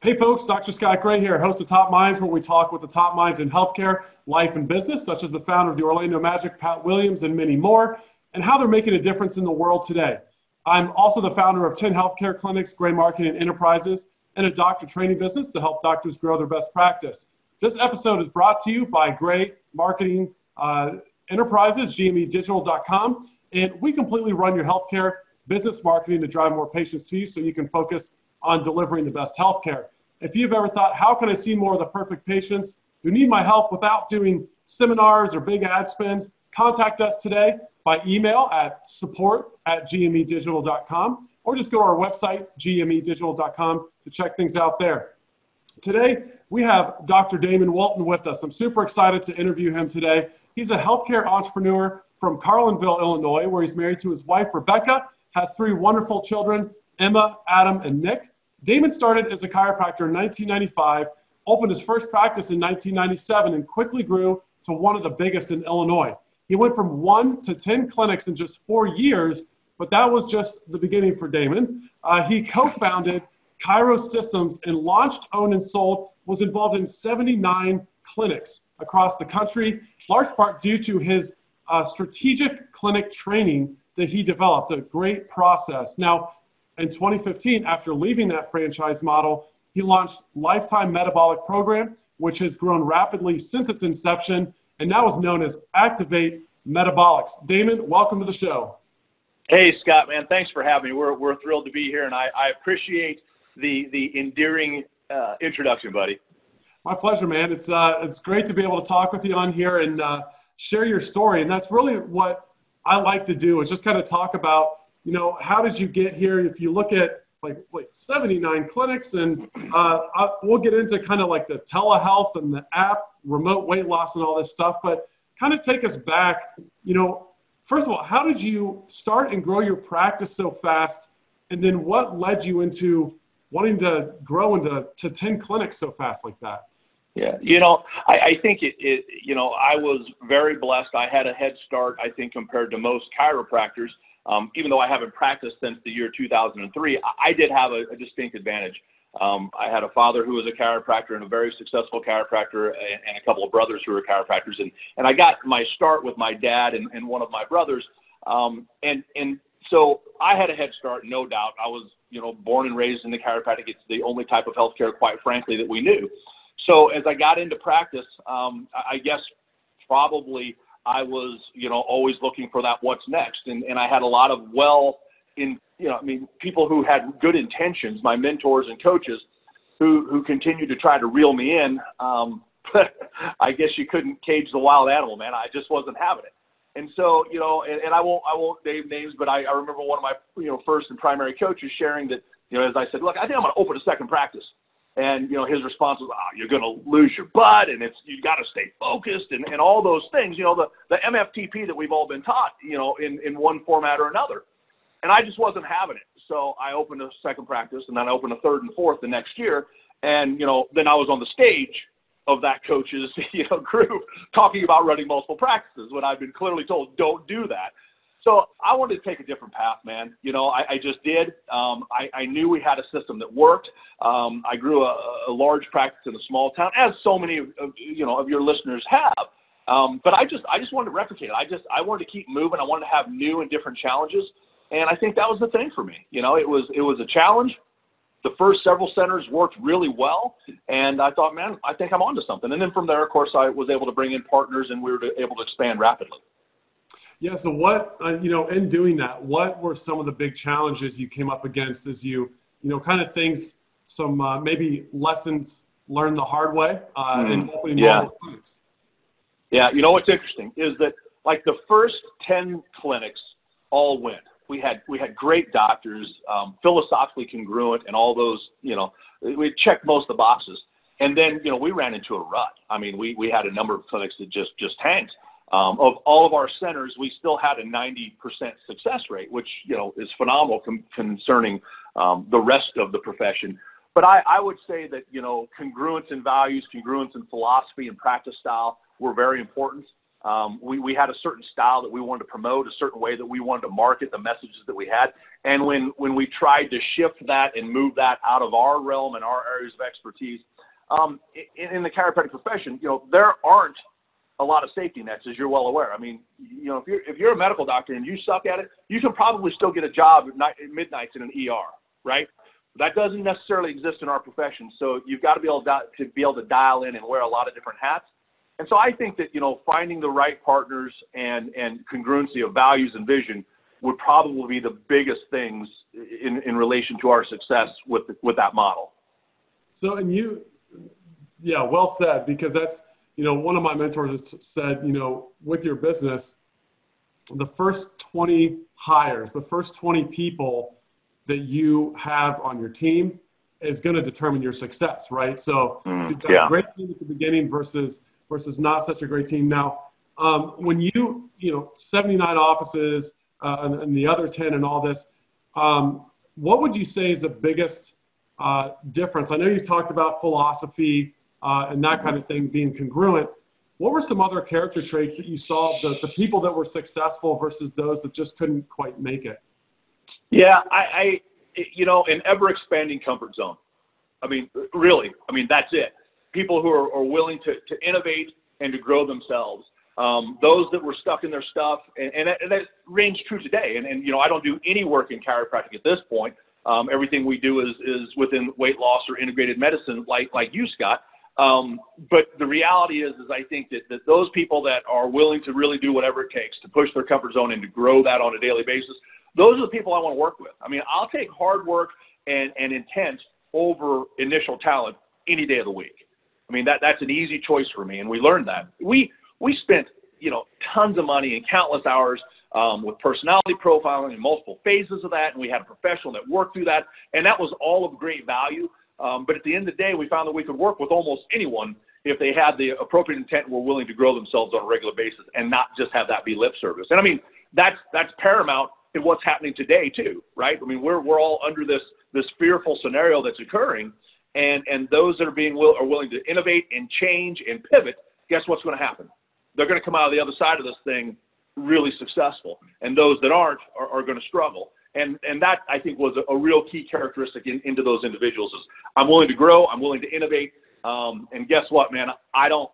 Hey folks, Dr. Scott Gray here, host of Top Minds, where we talk with the top minds in healthcare, life, and business, such as the founder of the Orlando Magic, Pat Williams, and many more, and how they're making a difference in the world today. I'm also the founder of 10 healthcare clinics, Gray Marketing Enterprises, and a doctor training business to help doctors grow their best practice. This episode is brought to you by Gray Marketing Enterprises, gmedigital.com, and we completely run your healthcare business marketing to drive more patients to you so you can focus on delivering the best healthcare. If you've ever thought, how can I see more of the perfect patients who need my help without doing seminars or big ad spends, contact us today by email at support@gmedigital.com or just go to our website, gmedigital.com, to check things out there. Today, we have Dr. Damon Walton with us. I'm super excited to interview him today. He's a healthcare entrepreneur from Carlinville, Illinois, where he's married to his wife, Rebecca, has 3 wonderful children, Emma, Adam, and Nick. Damon started as a chiropractor in 1995, opened his first practice in 1997, and quickly grew to one of the biggest in Illinois. He went from 1 to 10 clinics in just 4 years, but that was just the beginning for Damon. He co-founded ChiroSystems and launched, owned, and sold, was involved in 79 clinics across the country, large part due to his strategic clinic training that he developed, a great process. Now, in 2015, after leaving that franchise model, he launched Lifetime Metabolic Program, which has grown rapidly since its inception and now is known as Activate Metabolics. Damon, welcome to the show. Hey, Scott, man, thanks for having me. We're thrilled to be here, and I appreciate the endearing introduction, buddy. My pleasure, man. It's great to be able to talk with you on here and share your story, and that's really what I like to do, is just kind of talk about, you know, how did you get here? If you look at like 79 clinics, and we'll get into kind of like the telehealth and the app, remote weight loss and all this stuff, but kind of take us back, you know, first of all, how did you start and grow your practice so fast? And then what led you into wanting to grow into 10 clinics so fast like that? Yeah, you know, I think you know, I was very blessed. I had a head start, I think, compared to most chiropractors. Even though I haven't practiced since the year 2003, I did have a distinct advantage. I had a father who was a chiropractor and a very successful chiropractor, and a couple of brothers who were chiropractors. And I got my start with my dad and one of my brothers. And so I had a head start, no doubt. I was, you know, born and raised in the chiropractic. It's the only type of healthcare, quite frankly, that we knew. So as I got into practice, I guess probably I was, you know, always looking for that what's next. And I had a lot of people who had good intentions, my mentors and coaches, who continued to try to reel me in. But I guess you couldn't cage the wild animal, man. I just wasn't having it. And so, you know, and I won't name names, but I remember one of my, you know, first and primary coaches sharing that, you know, as I said, look, I think I'm going to open a second practice. And, you know, his response was, oh, you're going to lose your butt, and you got to stay focused, and all those things, you know, the MFTP that we've all been taught, you know, in one format or another. And I just wasn't having it. So I opened a second practice, and then I opened a third and fourth the next year. And, you know, then I was on the stage of that coach's, you know, group talking about running multiple practices when I've been clearly told, don't do that. So I wanted to take a different path, man. You know, I just did. I knew we had a system that worked. I grew a large practice in a small town, as so many of your listeners have. But I just wanted to replicate it. I wanted to keep moving. I wanted to have new and different challenges, and I think that was the thing for me. You know, it was a challenge. The first several centers worked really well, and I thought, man, I think I'm onto something. And then from there, of course, I was able to bring in partners, and we were able to expand rapidly. Yeah. So what, you know, in doing that, what were some of the big challenges you came up against as you know, kind of things, some maybe lessons learned the hard way in opening multiple clinics? Yeah. You know, what's interesting is that like the first 10 clinics all went. We had great doctors, philosophically congruent, and all those, you know, we checked most of the boxes. And then, you know, we ran into a rut. I mean, we had a number of clinics that just tanked. Of all of our centers, we still had a 90% success rate, which, you know, is phenomenal concerning the rest of the profession. But I would say that, you know, congruence in values, congruence in philosophy and practice style were very important. We had a certain style that we wanted to promote, a certain way that we wanted to market the messages that we had. And when we tried to shift that and move that out of our realm and our areas of expertise, in the chiropractic profession, there aren't a lot of safety nets, as you're well aware. I mean, if you're a medical doctor and you suck at it, you can probably still get a job at midnights in an ER, right? That doesn't necessarily exist in our profession. So you've got to be able to dial in and wear a lot of different hats. And so I think that, finding the right partners and congruency of values and vision would probably be the biggest things in relation to our success with that model. So, yeah, well said, because that's, one of my mentors has said, with your business, the first 20 hires, the first 20 people that you have on your team is going to determine your success, right? So you've got a great team at the beginning versus not such a great team. Now, when 79 offices and the other 10 and all this, what would you say is the biggest difference? I know you talked about philosophy and that kind of thing being congruent. What were some other character traits that you saw, the people that were successful versus those that just couldn't quite make it? Yeah, an ever expanding comfort zone. I mean, really, that's it. People who are willing to innovate and to grow themselves. Those that were stuck in their stuff, and that rings true today. And I don't do any work in chiropractic at this point. Everything we do is within weight loss or integrated medicine, like you, Scott. But the reality is I think that those people that are willing to really do whatever it takes to push their comfort zone and to grow that on a daily basis, those are the people I want to work with. I mean, I'll take hard work and intent over initial talent any day of the week. I mean, that's an easy choice for me, and we learned that. We spent, tons of money and countless hours with personality profiling and multiple phases of that, and we had a professional that worked through that, and that was all of great value. But at the end of the day, we found that we could work with almost anyone if they had the appropriate intent and were willing to grow themselves on a regular basis and not just have that be lip service. And I mean, that's paramount in what's happening today too, right? I mean, we're all under this fearful scenario that's occurring, and those that are willing to innovate and change and pivot, guess what's going to happen? They're going to come out of the other side of this thing really successful, and those that aren't are going to struggle. And that, I think, was a real key characteristic into those individuals is I'm willing to grow, I'm willing to innovate, and guess what, man? I don't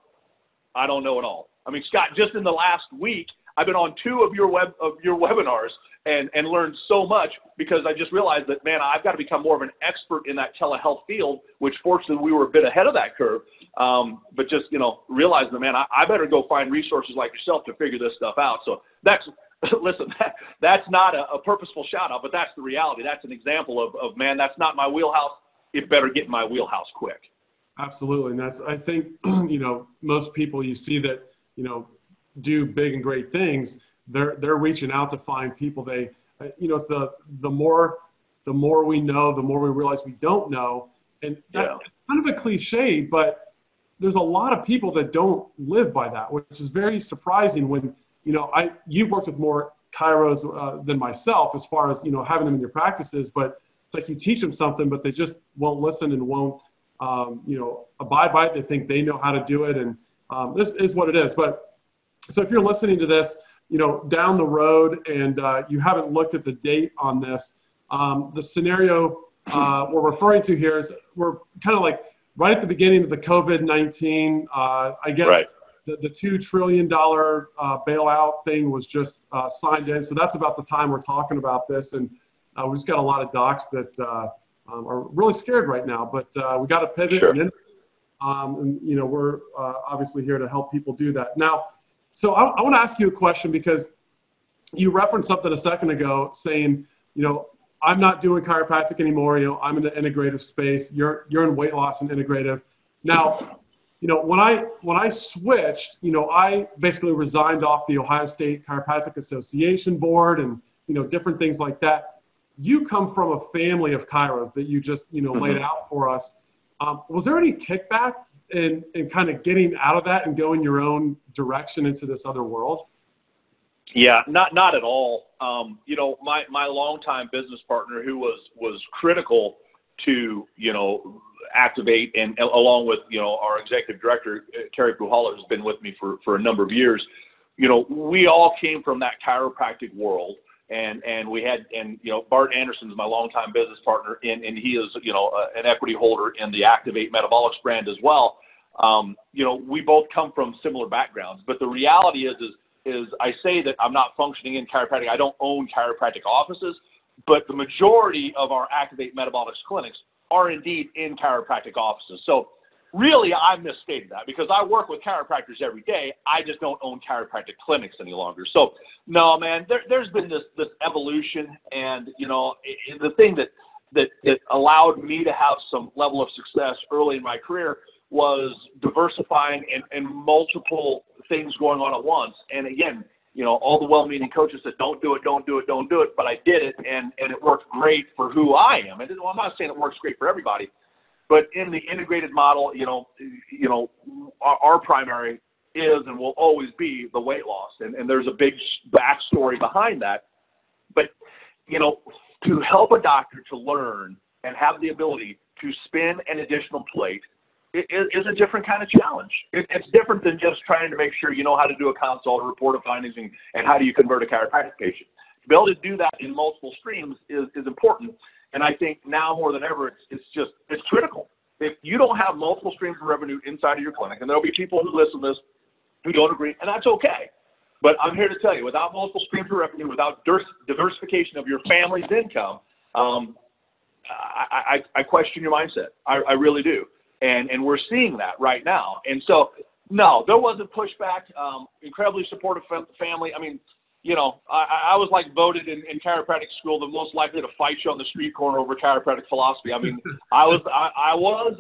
know it all. I mean, Scott, just in the last week, I've been on 2 of your webinars and learned so much because I just realized that, man, I've got to become more of an expert in that telehealth field, which fortunately we were a bit ahead of that curve. But just, realizing that, man, I better go find resources like yourself to figure this stuff out. So listen, that's not a purposeful shout out, but that's the reality. That's an example of, man, that's not my wheelhouse. It better get in my wheelhouse quick. Absolutely. And that's, I think, most people you see that, do big and great things, they're reaching out to find people it's the more we know, the more we realize we don't know. And it's kind of a cliche, but there's a lot of people that don't live by that, which is very surprising when, you've worked with more chiros than myself as far as, having them in your practices, but it's like you teach them something, but they just won't listen and won't, abide by it. They think they know how to do it. And this is what it is. But so if you're listening to this, down the road and you haven't looked at the date on this, the scenario we're referring to here is we're kind of like right at the beginning of the COVID-19, I guess. Right. The $2 trillion bailout thing was just signed in. So that's about the time we're talking about this. And we just got a lot of docs that are really scared right now. But we got to pivot. Sure. And we're obviously here to help people do that. Now, so I want to ask you a question because you referenced something a second ago saying, I'm not doing chiropractic anymore. I'm in the integrative space. You're in weight loss and integrative. Now, when I switched, I basically resigned off the Ohio State Chiropractic Association board and, different things like that. You come from a family of chiros that you just, laid out for us. Was there any kickback in kind of getting out of that and going your own direction into this other world? Yeah, not at all. My longtime business partner who was critical to, Activate, and along with, our executive director, Carrie Puhala, who's been with me for a number of years, we all came from that chiropractic world. And we had, Bart Anderson's my longtime business partner, and he is, an equity holder in the Activate Metabolics brand as well. We both come from similar backgrounds, but the reality is I say that I'm not functioning in chiropractic. I don't own chiropractic offices, but the majority of our Activate Metabolics clinics are indeed in chiropractic offices. So really, I misstated that because I work with chiropractors every day. I just don't own chiropractic clinics any longer. So, no, man, there's been this evolution, and the thing that allowed me to have some level of success early in my career was diversifying and multiple things going on at once. And again, all the well-meaning coaches said, don't do it, but I did it, and it worked great for who I am. And I'm not saying it works great for everybody. But in the integrated model, our primary is and will always be the weight loss. And there's a big backstory behind that. But, to help a doctor to learn and have the ability to spin an additional plate is a different kind of challenge. It's different than just trying to make sure you know how to do a consult, a report of findings, and how do you convert a chiropractic patient. To be able to do that in multiple streams is important. And I think now more than ever, it's critical. If you don't have multiple streams of revenue inside of your clinic, and there'll be people who listen to this who don't agree, and that's okay. But I'm here to tell you, without multiple streams of revenue, without diversification of your family's income, I question your mindset. I really do. And we're seeing that right now. And so, no, there wasn't pushback. Incredibly supportive family. I mean, I was like voted in chiropractic school the most likely to fight you on the street corner over chiropractic philosophy. I mean, I was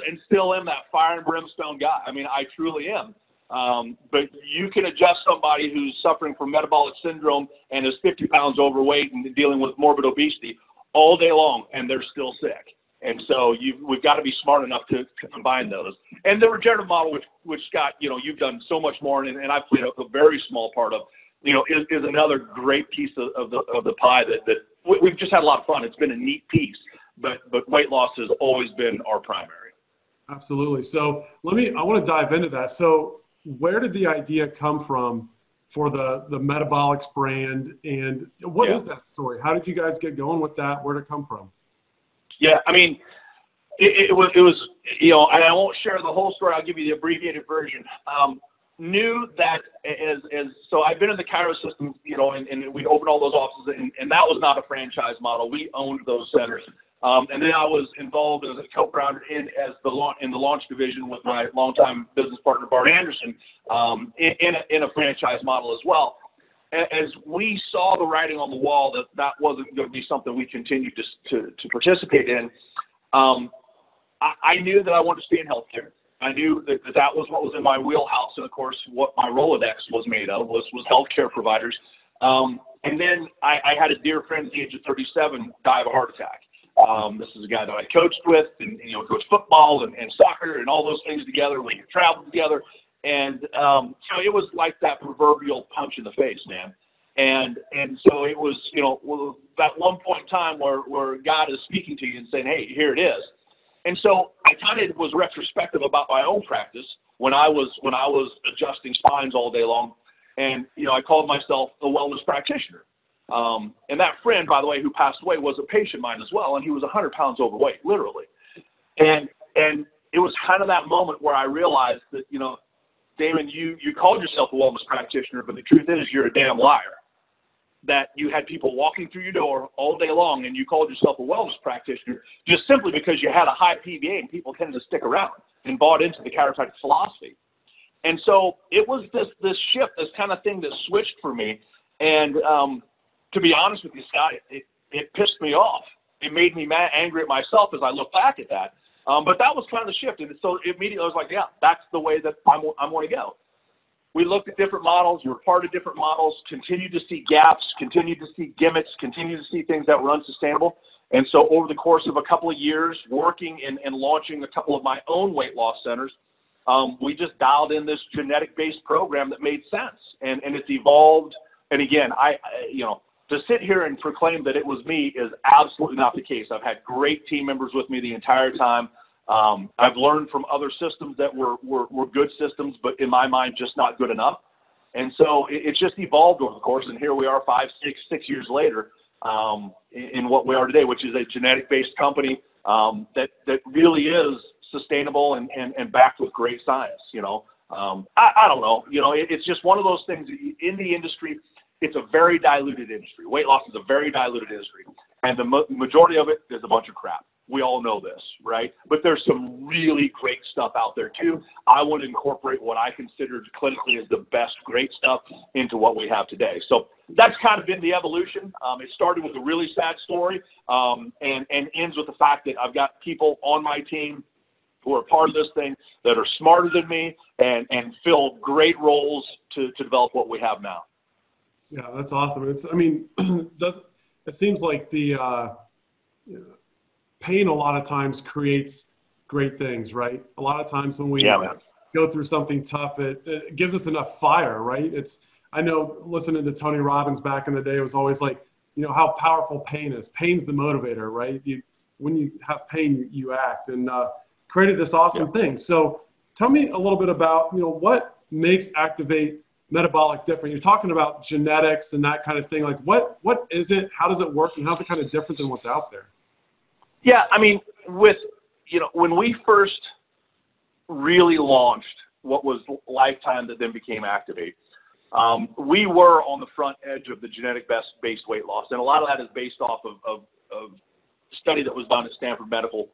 and still am that fire and brimstone guy. I mean, I truly am. But you can adjust somebody who's suffering from metabolic syndrome and is 50 pounds overweight and dealing with morbid obesity all day long, and they're still sick. And so we've got to be smart enough to combine those. And the regenerative model, which Scott, you've done so much more, and I've played a very small part of, is another great piece of the pie that we've just had a lot of fun. It's been a neat piece, but weight loss has always been our primary. Absolutely. So I want to dive into that. So where did the idea come from for the Metabolics brand, and what is that story? How did you guys get going with that? Where did it come from? Yeah, I mean, it was, and I won't share the whole story. I'll give you the abbreviated version. Knew that so I've been in the ChiroSystems, and we opened all those offices, and that was not a franchise model. We owned those centers. And then I was involved as a co-founder in the launch division with my longtime business partner, Bart Anderson, in a franchise model as well. As we saw the writing on the wall that wasn't going to be something we continued to participate in, I knew that I wanted to stay in healthcare. I knew that was what was in my wheelhouse, and of course, what my Rolodex was made of was healthcare providers. And then I had a dear friend at the age of 37 die of a heart attack. This is a guy that I coached with, and coached football and soccer and all those things together. We traveled together. And so it was like that proverbial punch in the face, man. And so it was, that one point in time where God is speaking to you and saying, hey, here it is. And so I kind of was retrospective about my own practice when I was adjusting spines all day long. And, I called myself a wellness practitioner. And that friend, by the way, who passed away was a patient of mine as well. And he was 100 pounds overweight, literally. And it was kind of that moment where I realized that, Damon, you called yourself a wellness practitioner, but the truth is you're a damn liar. That you had people walking through your door all day long and you called yourself a wellness practitioner just simply because you had a high PVA and people tended to stick around and bought into the chiropractic philosophy. And so it was this shift, this kind of thing that switched for me. And to be honest with you, Scott, it pissed me off. It made me angry at myself as I look back at that. But that was kind of the shift. And so immediately I was like, yeah, that's the way that I'm going to go. We looked at different models. We were part of different models, continued to see gaps, continued to see gimmicks, continued to see things that were unsustainable. And so over the course of a couple of years, working and launching a couple of my own weight loss centers, we just dialed in this genetic-based program that made sense. And it's evolved. And again, to sit here and proclaim that it was me is absolutely not the case. I've had great team members with me the entire time. I've learned from other systems that were good systems, but in my mind, just not good enough. And so it's just evolved over the course, and here we are 6 years later in what we are today, which is a genetic-based company that really is sustainable and backed with great science. I don't know. It's just one of those things in the industry. It's a very diluted industry. Weight loss is a very diluted industry, and the majority of it is a bunch of crap. We all know this, right? But there's some really great stuff out there too. I want to incorporate what I consider clinically as the best great stuff into what we have today. So that's kind of been the evolution. It started with a really sad story and ends with the fact that I've got people on my team who are part of this thing that are smarter than me and fill great roles to develop what we have now. Yeah, that's awesome. It seems like the pain a lot of times creates great things, right? A lot of times when we go through something tough, it gives us enough fire, right? I know listening to Tony Robbins back in the day, it was always like, how powerful pain is. Pain's the motivator, right? When you have pain, you act, and created this awesome thing. So tell me a little bit about, what makes Activate Metabolic different? You're talking about genetics and that kind of thing. Like what is it? How does it work? And how's it kind of different than what's out there? Yeah, when we first really launched what was Lifetime that then became Activate, we were on the front edge of the genetic-based weight loss. And a lot of that is based off of a study that was done at Stanford Medical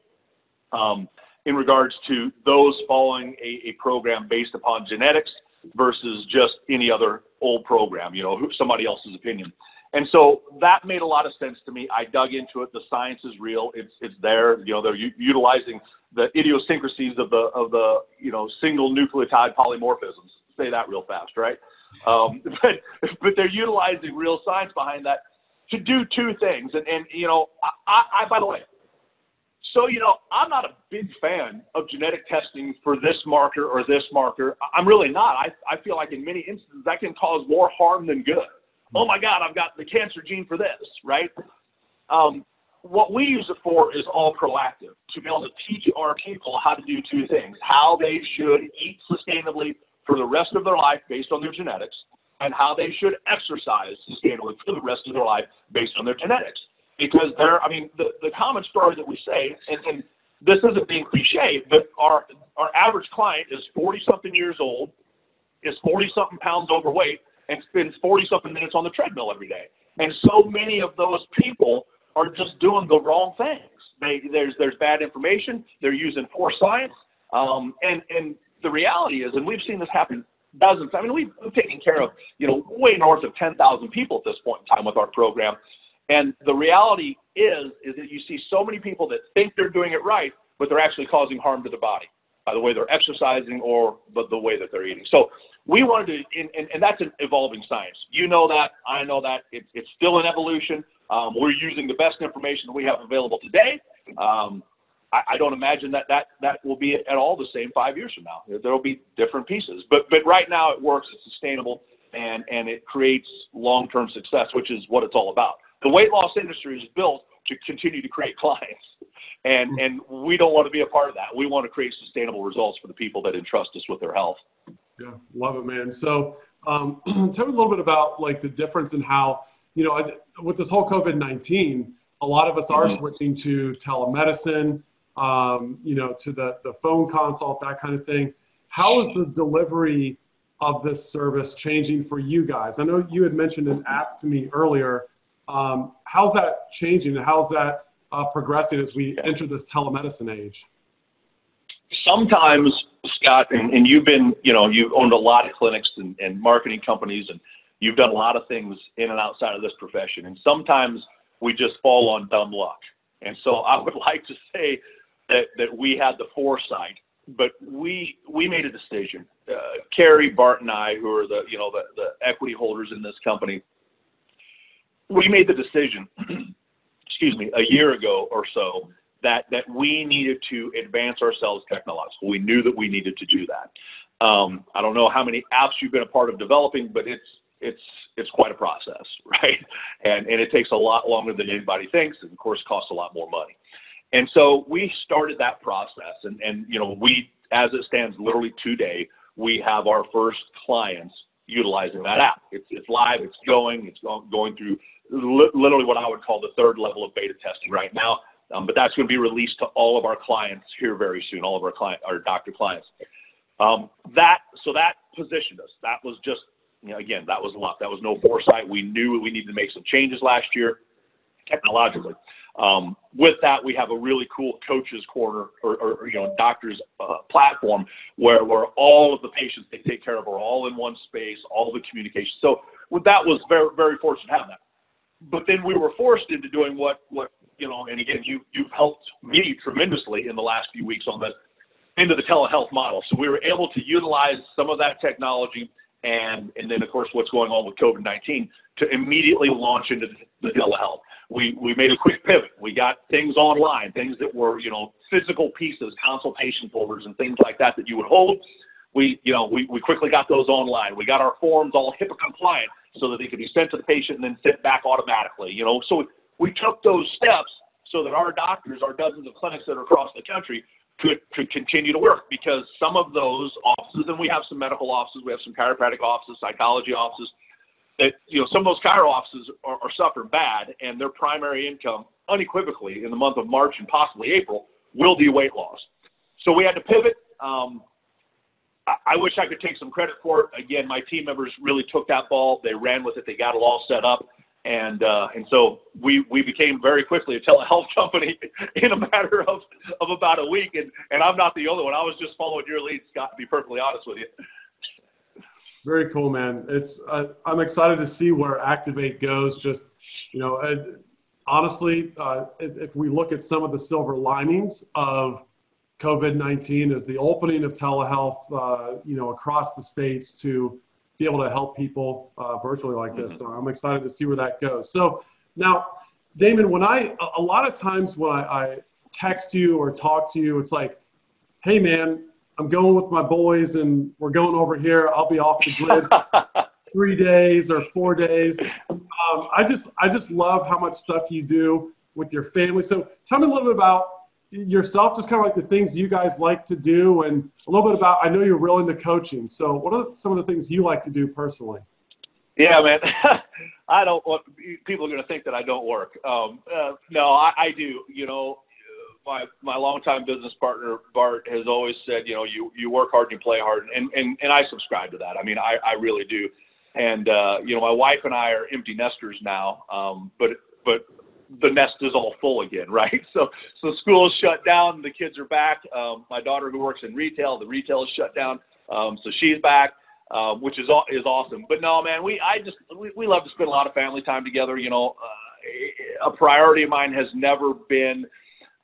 in regards to those following a program based upon genetics versus just any other old program, somebody else's opinion. And so that made a lot of sense to me. I dug into it. The science is real. It's there. They're utilizing the idiosyncrasies of the single nucleotide polymorphisms. Say that real fast, right? But they're utilizing real science behind that to do two things. And I by the way, so I'm not a big fan of genetic testing for this marker or this marker. I'm really not. I feel like in many instances that can cause more harm than good. Oh my God, I've got the cancer gene for this, right? What we use it for is all proactive, to be able to teach our people how to do two things: how they should eat sustainably for the rest of their life based on their genetics, and how they should exercise sustainably for the rest of their life based on their genetics. Because the common story that we say, and this isn't being cliche, but our average client is 40-something years old, is 40-something pounds overweight, and spends 40-something minutes on the treadmill every day. And so many of those people are just doing the wrong things. There's bad information. They're using poor science. And the reality is, and we've seen this happen dozens. We've taken care of, way north of 10,000 people at this point in time with our program. And the reality is that you see so many people that think they're doing it right, but they're actually causing harm to their body by the way they're exercising or the way that they're eating. So we wanted to, and that's an evolving science. You know that, I know that. It's still an evolution. We're using the best information that we have available today. I don't imagine that will be at all the same 5 years from now. There will be different pieces. But right now it works, it's sustainable, and it creates long-term success, which is what it's all about. The weight loss industry is built to continue to create clients, and we don't want to be a part of that. We want to create sustainable results for the people that entrust us with their health. Yeah, love it, man. So tell me a little bit about like the difference in how, with this whole COVID-19, a lot of us are switching to telemedicine, to the phone consult, that kind of thing. How is the delivery of this service changing for you guys? I know you had mentioned an app to me earlier. How's that changing? How's that progressing as we enter this telemedicine age? Sometimes, Scott, and you've been, you've owned a lot of clinics and marketing companies, and you've done a lot of things in and outside of this profession. And sometimes we just fall on dumb luck. And so I would like to say that we had the foresight, but we made a decision. Carrie, Bart, and I, who are the equity holders in this company, we made the decision, a year ago or so, that we needed to advance ourselves technologically. We knew that we needed to do that. I don't know how many apps you've been a part of developing, but it's quite a process, right? And it takes a lot longer than anybody thinks, and of course costs a lot more money. And so we started that process, and we, as it stands literally today, we have our first clients, utilizing that app. It's live, it's going through literally what I would call the third level of beta testing right now. But that's going to be released to all of our clients here very soon, all of our doctor clients. So that positioned us. That was just, again, that was luck. That was no foresight. We knew we needed to make some changes last year technologically. With that, we have a really cool coaches corner or doctors platform where all of the patients they take care of are all in one space, all the communication. So that was very, very fortunate to have that. But then we were forced into doing what and again, you've helped me tremendously in the last few weeks on into the telehealth model. So we were able to utilize some of that technology and then, of course, what's going on with COVID-19 to immediately launch into the telehealth. We made a quick pivot. We got things online, things that were, physical pieces, consultation folders and things like that you would hold. We quickly got those online. We got our forms all HIPAA compliant so that they could be sent to the patient and then sent back automatically, So we took those steps so that our doctors, our dozens of clinics that are across the country could continue to work, because some of those offices, and we have some medical offices, we have some chiropractic offices, psychology offices, that, some of those chiro offices are suffering bad, and their primary income unequivocally in the month of March and possibly April will be weight loss. So we had to pivot. I wish I could take some credit for it. Again, my team members really took that ball. They ran with it. They got it all set up. And so we became very quickly a telehealth company in a matter of about a week. And I'm not the only one. I was just following your lead, Scott, to be perfectly honest with you. Very cool, man. I'm excited to see where Activate goes. Just, honestly, if we look at some of the silver linings of COVID-19 is the opening of telehealth, across the states to be able to help people virtually like this. So I'm excited to see where that goes. So now, Damon, a lot of times when I text you or talk to you, it's like, hey man, I'm going with my boys and we're going over here. I'll be off the grid 3 days or 4 days. I just love how much stuff you do with your family. So tell me a little bit about yourself, just kind of like the things you guys like to do, and a little bit about, I know you're real into coaching. So what are some of the things you like to do personally? Yeah, man. I don't want people are going to think that I don't work. No, I do. My longtime business partner, Bart, has always said, you work hard and you play hard. And I subscribe to that. I mean, I really do. And, my wife and I are empty nesters now. But the nest is all full again, right? So school is shut down. The kids are back. My daughter, who works in retail, the retail is shut down. So she's back, which is awesome. But no, man, we love to spend a lot of family time together. A priority of mine has never been,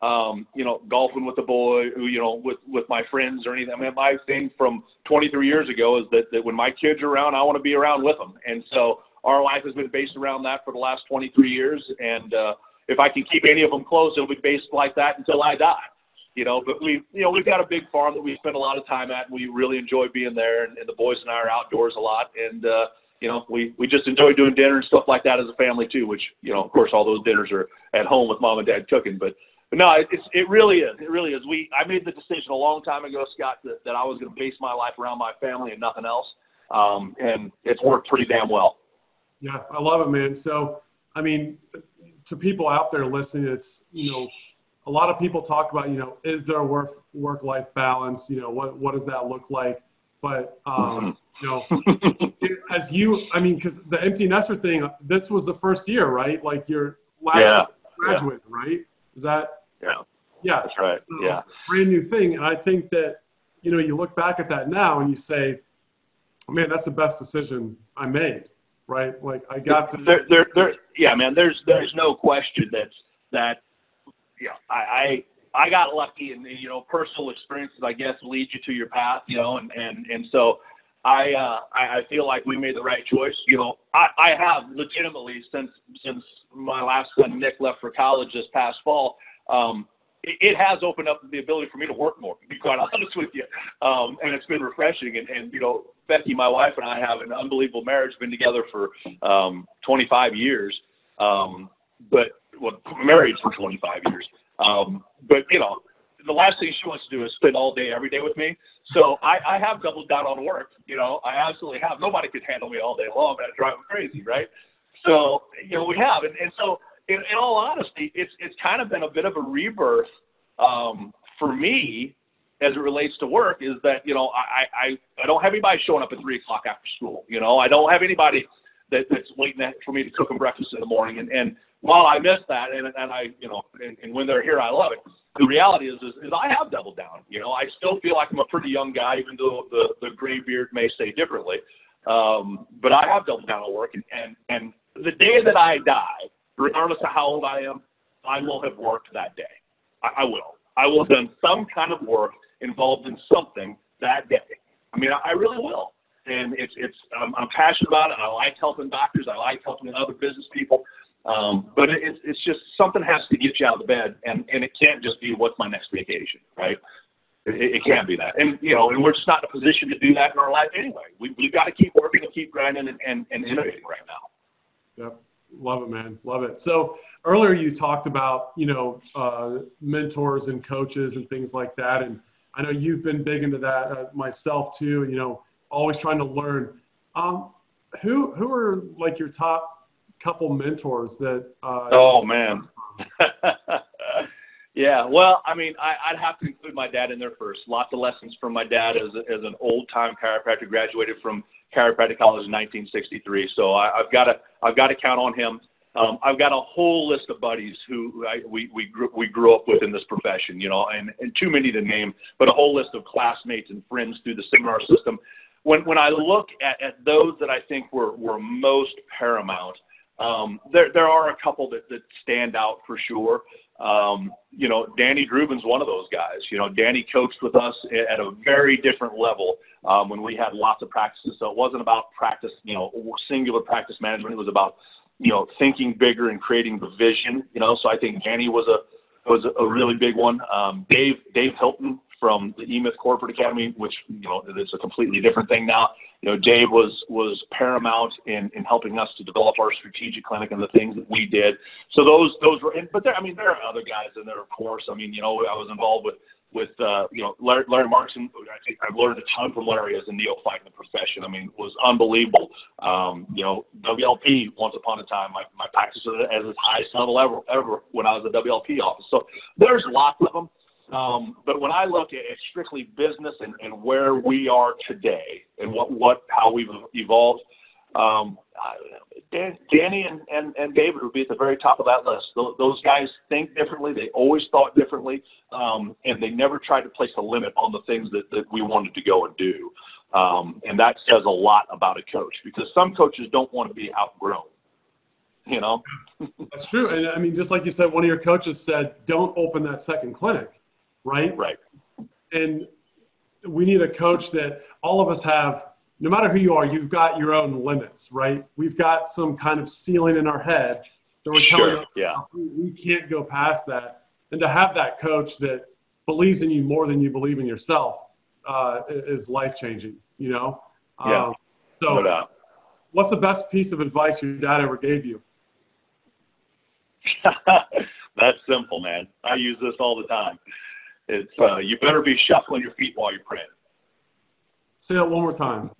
golfing with the boy, with my friends or anything. I mean, my thing from 23 years ago is that when my kids are around, I want to be around with them. And so our life has been based around that for the last 23 years. And if I can keep any of them close, it'll be based like that until I die. But we've got a big farm that we spend a lot of time at, and we really enjoy being there. And the boys and I are outdoors a lot. And, we just enjoy doing dinner and stuff like that as a family too, which, of course, all those dinners are at home with mom and dad cooking. But no, it really is. It really is. I made the decision a long time ago, Scott, that I was going to base my life around my family and nothing else. And it's worked pretty damn well. Yeah, I love it, man. So, I mean, to people out there listening, it's, a lot of people talk about, is there a work-life balance? What does that look like? But, because the empty nester thing, this was the first year, right? Like your last graduate, right? Is that? Yeah. That's right. Yeah. Brand new thing. And I think that, you look back at that now and you say, man, that's the best decision I made. Right. Like I got to yeah, man, there's no question that I got lucky and, personal experiences, I guess, lead you to your path, and so I feel like we made the right choice. I have legitimately since my last son, Nick, left for college this past fall, it has opened up the ability for me to work more, to be quite honest with you. And it's been refreshing. And Becky, my wife, and I have an unbelievable marriage, been together for 25 years, married for 25 years. But, the last thing she wants to do is spend all day, every day with me. So I have doubled down on work. I absolutely have. Nobody could handle me all day long. That'd drive me crazy, right? So, we have. And so, in all honesty, it's kind of been a bit of a rebirth for me as it relates to work, is that, I don't have anybody showing up at 3 o'clock after school. I don't have anybody that's waiting for me to cook them breakfast in the morning. And while I miss that, and I, and when they're here, I love it. The reality is I have doubled down. I still feel like I'm a pretty young guy, even though the gray beard may say differently. But I have doubled down on work, and the day that I die, regardless of how old I am, I will have worked that day. I will. I will have done some kind of work involved in something that day. I mean, I really will. And I'm passionate about it. I like helping doctors. I like helping other business people. But it's just something has to get you out of the bed, and it can't just be what's my next vacation, right? It can't be that. And, and we're just not in a position to do that in our life anyway. We've got to keep working and keep grinding and innovating right now. Yep. Love it, man. Love it. So earlier you talked about, mentors and coaches and things like that. And I know you've been big into that myself too, and, always trying to learn. Who are like your top couple mentors that? Oh man. Yeah. Well, I mean, I'd have to include my dad in there first. Lots of lessons from my dad as an old time chiropractor, graduated from Chiropractic College in 1963. So I've got to count on him. I've got a whole list of buddies who we grew up with in this profession, and too many to name, but a whole list of classmates and friends through the seminar system. When I look at those that I think were most paramount, there are a couple that stand out for sure. Danny Drubin's one of those guys. Danny coached with us at a very different level when we had lots of practices. So it wasn't about practice, singular practice management. It was about, thinking bigger and creating the vision. So I think Danny was a really big one. Dave Hilton from the E-Myth Corporate Academy, which, is a completely different thing now. Dave was paramount in helping us to develop our strategic clinic and the things that we did. So those were, but there are other guys in there, of course. I was involved with Larry Markson. I think I've learned a ton from Larry as a neophyte in the profession. It was unbelievable. WLP, once upon a time, my practice was at its highest level ever when I was at the WLP office. So there's lots of them. But when I look at strictly business and where we are today and how we've evolved, Danny and David would be at the very top of that list. Those guys think differently. They always thought differently. And they never tried to place a limit on the things that we wanted to go and do. And that says a lot about a coach, because some coaches don't want to be outgrown. That's true. And just like you said, one of your coaches said, don't open that second clinic. Right? Right. And we need a coach that all of us have. No matter who you are, you've got your own limits, right? We've got some kind of ceiling in our head that we're telling us we can't go past that. And to have that coach that believes in you more than you believe in yourself is life-changing, Yeah, so no doubt. What's the best piece of advice your dad ever gave you? That's simple, man. I use this all the time. It's you better be shuffling your feet while you're praying. Say that one more time.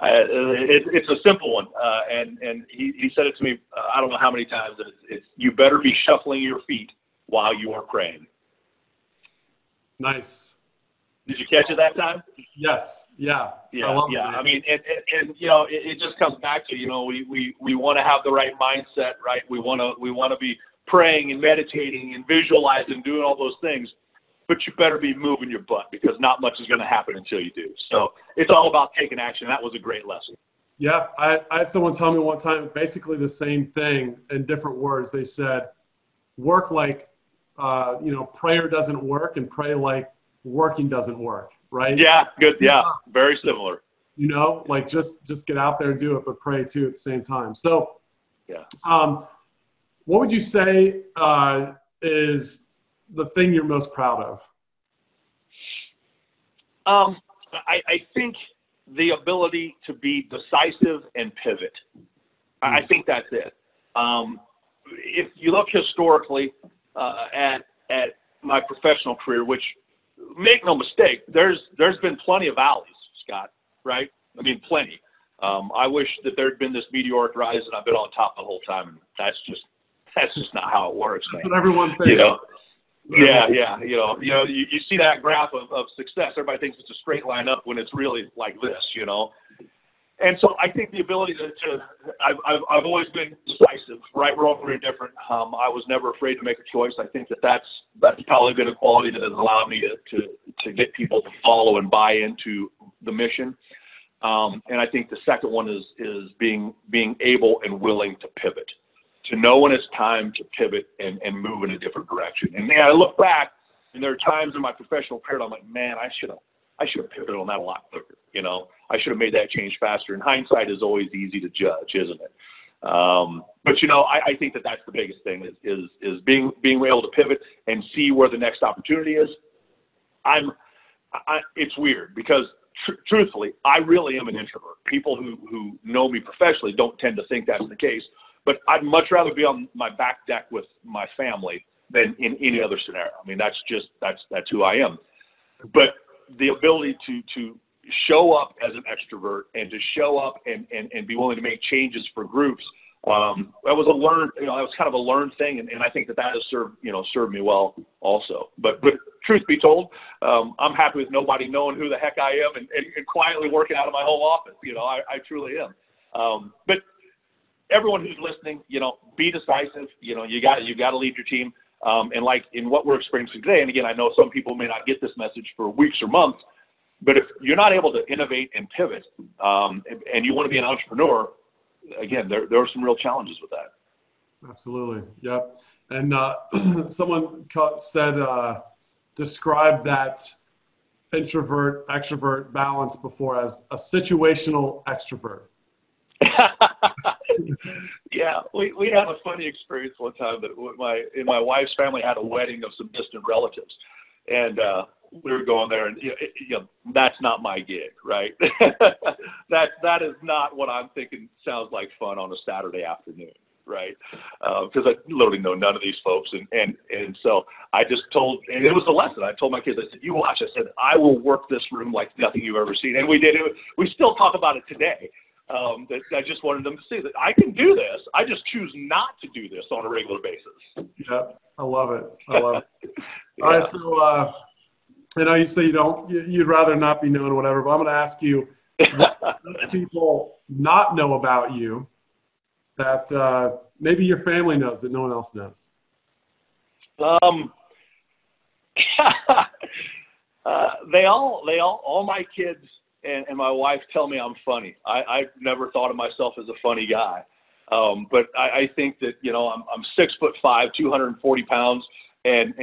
It's a simple one, and he said it to me. I don't know how many times. It's you better be shuffling your feet while you are praying. Nice. Did you catch it that time? Yes. Yeah. Yeah. I love it. It just comes back to we want to have the right mindset, right? We want to be praying and meditating and visualizing, doing all those things. But you better be moving your butt, because not much is going to happen until you do. So it's all about taking action. That was a great lesson. Yeah. I had someone tell me one time basically the same thing in different words. They said, work like, prayer doesn't work, and pray like working doesn't work. Right. Yeah. Good. Yeah. Very similar. Like just get out there and do it, but pray too at the same time. So, yeah. What would you say is the thing you're most proud of? I think the ability to be decisive and pivot. I think that's it. If you look historically at my professional career, which, make no mistake, there's been plenty of valleys, Scott, right? I mean, plenty. I wish that there'd been this meteoric rise and I've been on top the whole time. And that's just not how it works, That's man. what everyone thinks. You know? Yeah. You see that graph of success. Everybody thinks it's a straight line up when it's really like this, you know? And so I think the ability I've always been decisive, right, wrong, or indifferent. I was never afraid to make a choice. I think that's probably been a quality that has allowed me to get people to follow and buy into the mission. And I think the second one is being able and willing to pivot, to know when it's time to pivot and move in a different direction. And man, I look back, and there are times in my professional career I'm like, man, I should have pivoted on that a lot quicker. You know, I should have made that change faster. And hindsight is always easy to judge, isn't it? But you know, I think that's the biggest thing is being able to pivot and see where the next opportunity is. It's weird because truthfully, I really am an introvert. People who know me professionally don't tend to think that's the case. But I'd much rather be on my back deck with my family than in any other scenario. I mean, that's who I am. But the ability to show up as an extrovert and to show up and be willing to make changes for groups, that was kind of a learned thing, and I think that has served me well also. But truth be told, I'm happy with nobody knowing who the heck I am and quietly working out of my home office. You know, I truly am. But everyone who's listening, you know, be decisive. You know, you got to lead your team. And like in what we're experiencing today, and again, I know some people may not get this message for weeks or months, but if you're not able to innovate and pivot, and you want to be an entrepreneur, again, there are some real challenges with that. Absolutely. Yep. And someone said, describe that introvert extrovert balance before as a situational extrovert. Yeah, we had a funny experience one time that my wife's family had a wedding of some distant relatives, and we were going there, and that's not my gig, right? that is not what I'm thinking sounds like fun on a Saturday afternoon, right? Because I literally know none of these folks, and so I just told, and it was a lesson. I told my kids, I said, you watch. I said, I will work this room like nothing you've ever seen, and we did. We still talk about it today. I just wanted them to see that I can do this. I just choose not to do this on a regular basis. Yeah, I love it. All right, so I know you say you'd rather not be known or whatever, but I'm going to ask you, what does people not know about you that maybe your family knows that no one else knows? All my kids and my wife tell me I'm funny. I've never thought of myself as a funny guy. But I think that, I'm 6'5", 240 pounds. And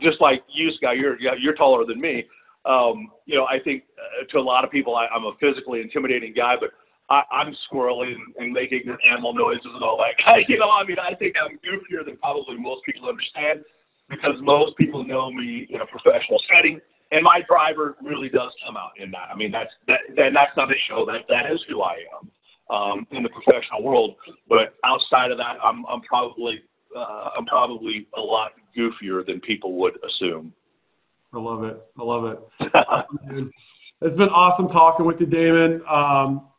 just like you, Scott, you're taller than me. I think to a lot of people, I'm a physically intimidating guy, but I'm squirrely and making animal noises and all that. I think I'm goofier than probably most people understand, because most people know me in a professional setting. And my driver really does come out in that. I mean, that's not a show. That is who I am in the professional world. But outside of that, I'm probably a lot goofier than people would assume. I love it. It's been awesome talking with you, Damon.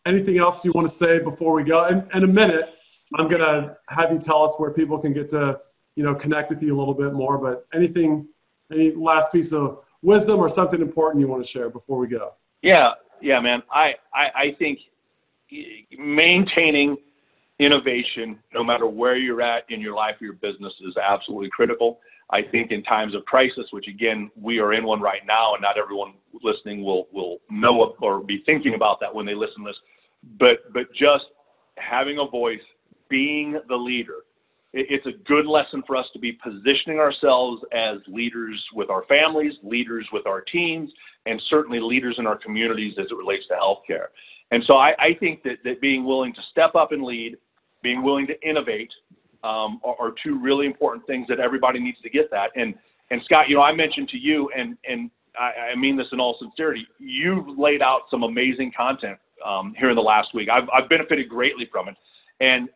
Anything else you want to say before we go? In a minute, I'm going to have you tell us where people can get to, connect with you a little bit more. But any last piece of wisdom or something important you want to share before we go? Yeah, man. I think maintaining innovation, no matter where you're at in your life or your business, is absolutely critical. I think in times of crisis, which again, we are in one right now, and not everyone listening will know or be thinking about that when they listen to this, but just having a voice, being the leader. It's a good lesson for us to be positioning ourselves as leaders with our families, leaders with our teams, and certainly leaders in our communities as it relates to healthcare. And so I think that being willing to step up and lead, being willing to innovate, are two really important things that everybody needs to get that. And Scott, I mentioned to you, and I mean this in all sincerity, you've laid out some amazing content here in the last week. I've benefited greatly from it. And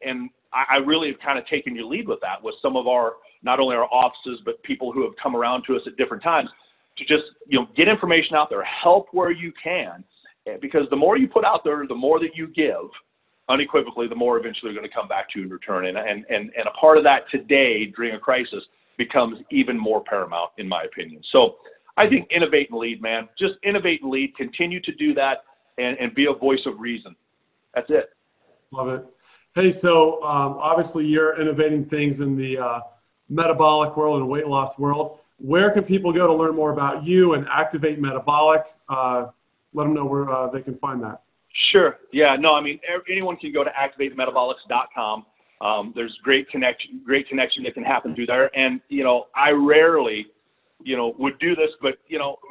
I really have kind of taken your lead with that, with some of our not only our offices, but people who have come around to us at different times to just, get information out there, help where you can, because the more you put out there, the more that you give, unequivocally, the more eventually they're going to come back to you in return. And a part of that today during a crisis becomes even more paramount, in my opinion. So I think innovate and lead, man. Just innovate and lead. Continue to do that and be a voice of reason. That's it. Love it. Hey, so obviously you're innovating things in the metabolic world and weight loss world. Where can people go to learn more about you and Activate Metabolic? Let them know where they can find that. Sure. Yeah, no, I mean, anyone can go to activatemetabolics.com. There's great connection that can happen through there. And, I rarely, would do this, but,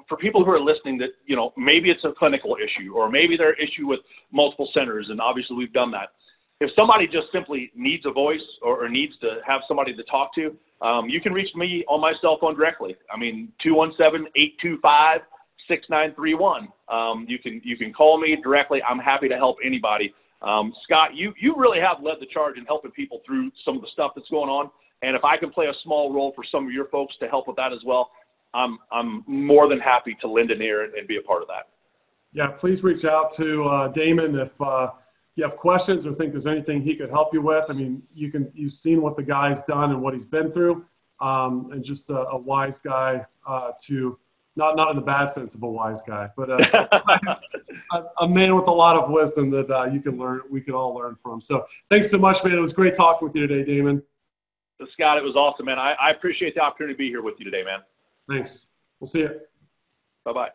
for people who are listening that, maybe it's a clinical issue or maybe they're an issue with multiple centers. And obviously we've done that. If somebody just simply needs a voice or needs to have somebody to talk to, you can reach me on my cell phone directly. I mean, 217-825-6931. You can call me directly. I'm happy to help anybody. Scott, you really have led the charge in helping people through some of the stuff that's going on. And if I can play a small role for some of your folks to help with that as well, I'm more than happy to lend an ear and be a part of that. Yeah, please reach out to Damon if you have questions or think there's anything he could help you with. I mean, you've seen what the guy's done and what he's been through, and just a wise guy to not in the bad sense of a wise guy, but a man with a lot of wisdom that we can all learn from. So thanks so much, man. It was great talking with you today, Damon. Scott, it was awesome, man. I appreciate the opportunity to be here with you today, man. Thanks. We'll see you. Bye-bye.